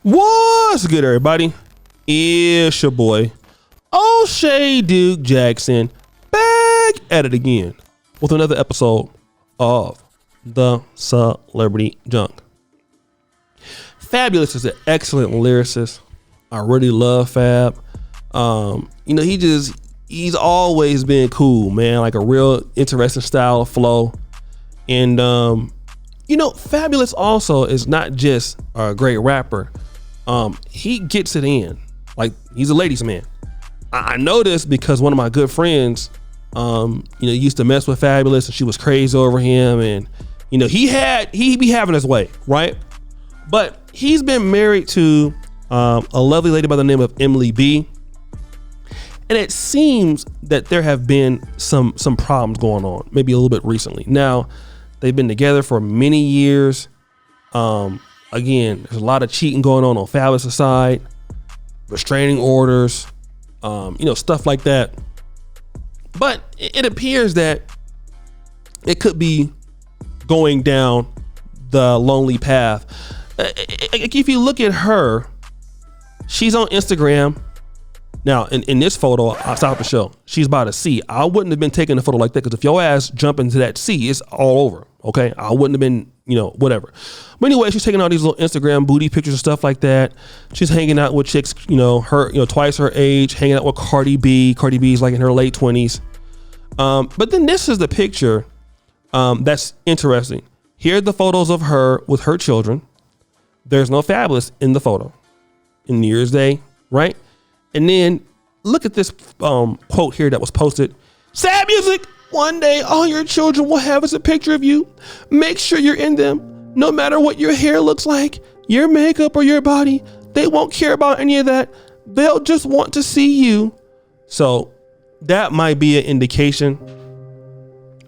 What's good, everybody? It's your boy, O'Shea Duke Jackson, back at it again with another episode of The Celebrity Junk. Fabolous is an excellent lyricist. I really love Fab. He's always been cool, man, like a real interesting style of flow. And, Fabolous also is not just a great rapper. He gets it in. Like, he's a ladies' man. I know this because one of my good friends, used to mess with Fabolous, and she was crazy over him. And, he be having his way, right? But he's been married to a lovely lady by the name of Emily B. And it seems that there have been some problems going on, maybe a little bit recently. Now, they've been together for many years. Again, there's a lot of cheating going on Fabolous' side, restraining orders, stuff like that. But it appears that it could be going down the lonely path. If you look at her, she's on Instagram. Now, in this photo, I'll stop the show. She's by the sea. I wouldn't have been taking a photo like that because if your ass jump into that sea, it's all over. Okay, I wouldn't have been, whatever. But anyway, she's taking all these little Instagram booty pictures and stuff like that. She's hanging out with chicks, twice her age, hanging out with Cardi B. Cardi B's like in her late 20s. But then this is the picture that's interesting. Here are the photos of her with her children. There's no Fabolous in the photo. In New Year's Day, right? And then look at this quote here that was posted. Sad music. One day, all your children will have is a picture of you. Make sure you're in them. No matter what your hair looks like, your makeup or your body, they won't care about any of that. They'll just want to see you. So that might be an indication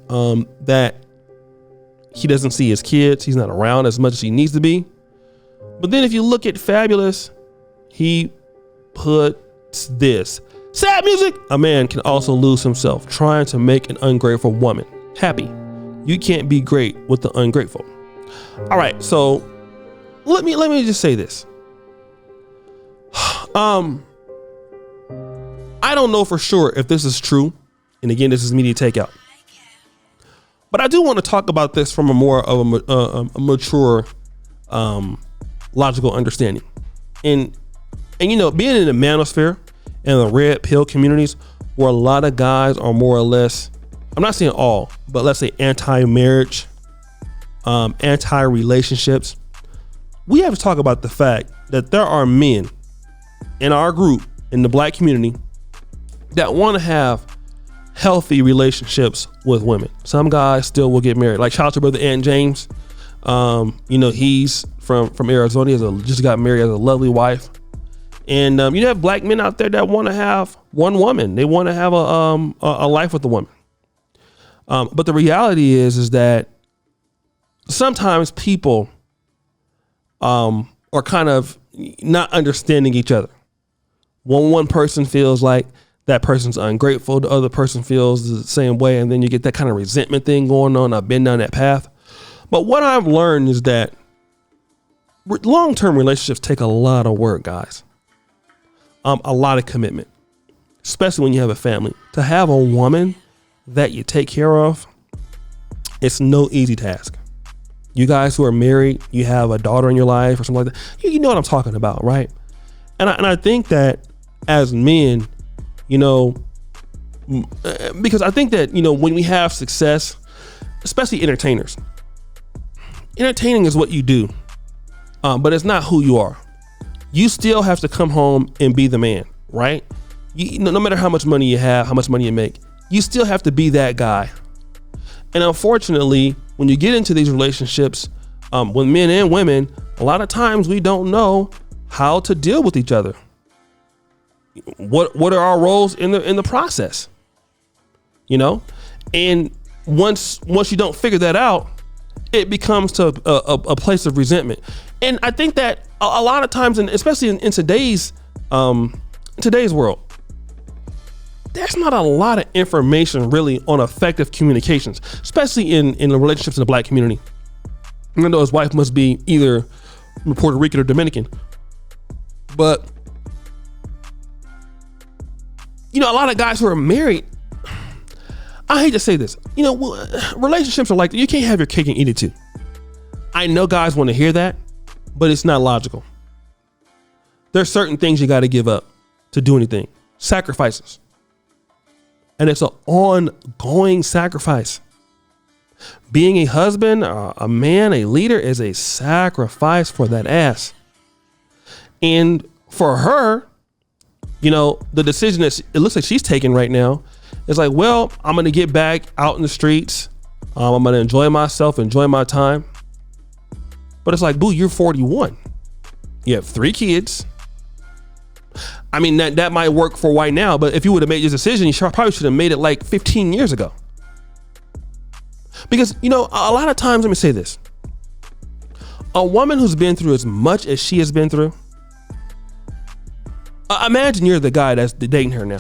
that he doesn't see his kids. He's not around as much as he needs to be. But then if you look at Fabolous, he puts this. Sad music. A man can also lose himself trying to make an ungrateful woman happy. You can't be great with the ungrateful. All right, so let me just say this. I don't know for sure if this is true, and again, this is media takeout. But I do want to talk about this from a more of a mature, logical understanding, and being in the manosphere and the red pill communities where a lot of guys are more or less, I'm not saying all, but let's say anti-marriage, anti-relationships. We have to talk about the fact that there are men in our group, in the black community, that want to have healthy relationships with women. Some guys still will get married. Like shout out to brother Ant James. He's from Arizona. He just got married, has a lovely wife. And you have black men out there that want to have one woman. They want to have a life with a woman. But the reality is that sometimes people are kind of not understanding each other. When one person feels like that person's ungrateful, the other person feels the same way, and then you get that kind of resentment thing going on. I've been down that path. But what I've learned is that long-term relationships take a lot of work, guys. A lot of commitment, especially when you have a family. To have a woman that you take care of, it's no easy task. You guys who are married, you have a daughter in your life or something like that. You know what I'm talking about, right? And I think that as men, because I think that, when we have success, especially entertainers, entertaining is what you do, but it's not who you are. You still have to come home and be the man, right? No matter how much money you have, how much money you make, you still have to be that guy. And unfortunately, when you get into these relationships with men and women, a lot of times we don't know how to deal with each other. What are our roles in the process? And once you don't figure that out, it becomes to a place of resentment. And I think that a lot of times, and especially in today's world, there's not a lot of information really on effective communications, especially in the relationships in the black community. Even though his wife must be either Puerto Rican or Dominican, But, you know, a lot of guys who are married, I hate to say this, you know, relationships are like, you can't have your cake and eat it too. I know guys want to hear that, but it's not logical. There's certain things you got to give up to do anything. Sacrifices. And it's an ongoing sacrifice. Being a husband, a man, a leader is a sacrifice for that ass. And for her, you know, the decision that it looks like she's taking right now is like, well, I'm going to get back out in the streets. I'm going to enjoy myself, enjoy my time. But it's like, boo, you're 41. You have 3 kids. I mean, that might work for right now, but if you would have made this decision, you probably should have made it like 15 years ago. Because, you know, a lot of times, let me say this. A woman who's been through as much as she has been through, imagine you're the guy that's dating her now.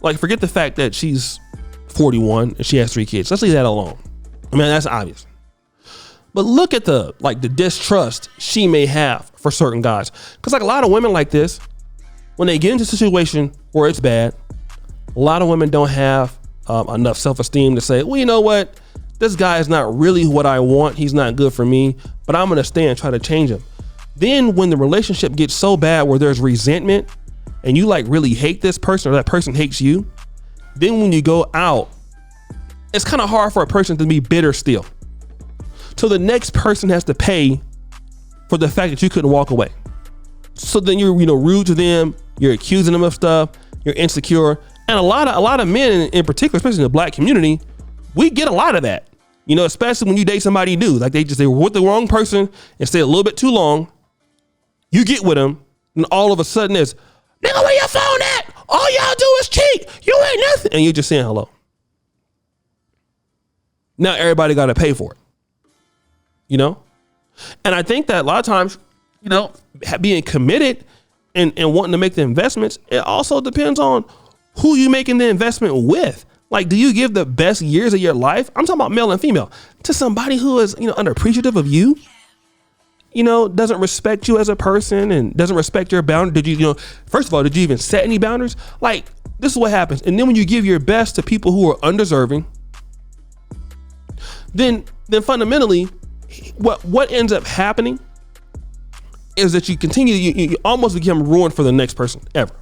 Like, forget the fact that she's 41 and she has 3 kids. Let's leave that alone. I mean, that's obvious. But look at the distrust she may have for certain guys. Because like a lot of women like this, when they get into a situation where it's bad, a lot of women don't have enough self-esteem to say, well, you know what? This guy is not really what I want. He's not good for me, but I'm going to stay and try to change him. Then when the relationship gets so bad where there's resentment and you like really hate this person or that person hates you, then when you go out, it's kind of hard for a person to be bitter still. So the next person has to pay for the fact that you couldn't walk away. So then you're, you know, rude to them. You're accusing them of stuff. You're insecure. And a lot of men in particular, especially in the black community, we get a lot of that, you know, especially when you date somebody new, like they were with the wrong person and stay a little bit too long. You get with them and all of a sudden it's, nigga, where your phone at? All y'all do is cheat. You ain't nothing. And you're just saying hello. Now everybody got to pay for it. You know? And I think that a lot of times, you know, being committed and wanting to make the investments, it also depends on who you making the investment with. Like, do you give the best years of your life? I'm talking about male and female, to somebody who is, you know, unappreciative of you, you know, doesn't respect you as a person and doesn't respect your boundaries. Did you, you know, first of all, did you even set any boundaries? Like, this is what happens. And then when you give your best to people who are undeserving, then fundamentally, what ends up happening is that you continue, you almost become ruined for the next person ever.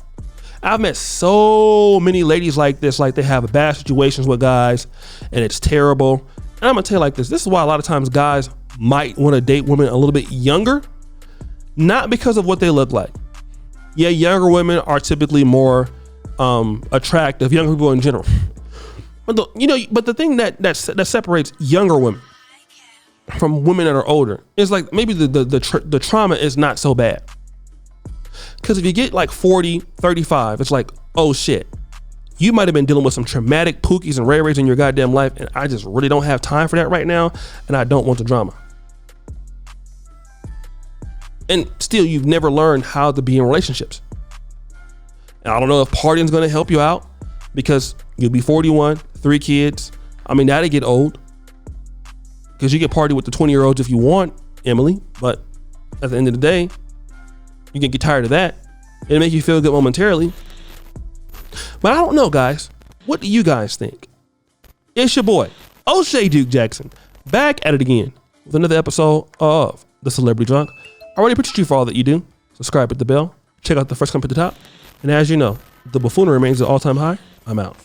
I've met so many ladies like this, like they have bad situations with guys and it's terrible. And I'm gonna tell you like this is why a lot of times guys might want to date women a little bit younger, not because of what they look like. Yeah, younger women are typically more attractive, younger people in general. But the thing that separates younger women from women that are older is like maybe the trauma is not so bad. Because if you get like 40, 35, it's like, oh shit, you might have been dealing with some traumatic pookies and ray-rays in your goddamn life, and I just really don't have time for that right now, and I don't want the drama. And still, you've never learned how to be in relationships. And I don't know if partying's gonna help you out, because you'll be 41, 3 kids. I mean, that'll get old. Because you can party with the 20-year-olds if you want, Emily, but at the end of the day, you can get tired of that. It'll make you feel good momentarily. But I don't know, guys. What do you guys think? It's your boy, O'Shea Duke Jackson, back at it again with another episode of The Celebrity Drunk. I already appreciate you for all that you do. Subscribe, hit the bell, check out the first comment at the top. And as you know, the buffoonery remains at all-time high. I'm out.